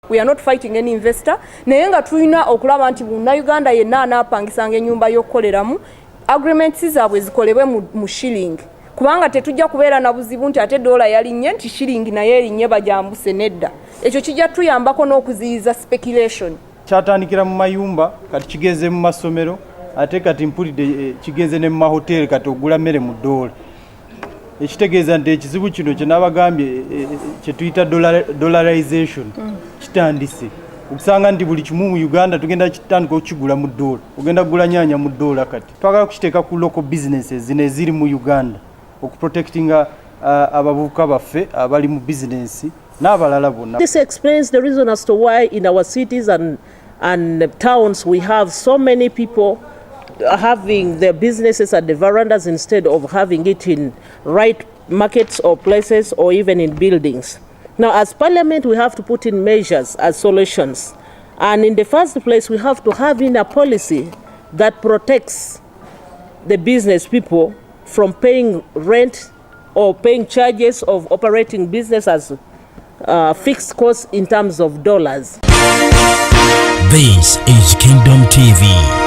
We are not fighting any investor. Naye nga tulina okulaba nti Munnayuganda yenna anaapangisanga ennyumba y'okukoleramu agreements zaabwe zikolebwe mu shilling. Kubanga tetujja kubeera na buzibu nti ate dola yalinnye nti shilling naye erinnye bajambuse nedda. Ekyo kijja tuyambako n'okuziyiza speculation. Kyatandikira mu mayumba kati kigeze mu masomero ate kati mpulidde kigeze ne mu mahoteli kati ogula mmere mu dola. Ekitegeeza nti ekizibu kino kye nabagambye kye tuyita dollarization kitandise. Okusanga nti buli kimu mu Uganda tugenda kitandika okukigula mu dola. Ogenda kugula nyaanya mu dola kati. Twagala kukiteeka ku local businesses zino eziri mu Uganda okuprotectinga abavubuka baffe abali mu business n'abalala bonna. This explains the reason as to why in our cities and towns we have so many people having their businesses at the verandas instead of having it in right markets or places or even in buildings. Now, as Parliament, we have to put in measures as solutions. And in the first place, we have to have in a policy that protects the business people from paying rent or paying charges of operating business as fixed costs in terms of dollars. This is Kingdom TV.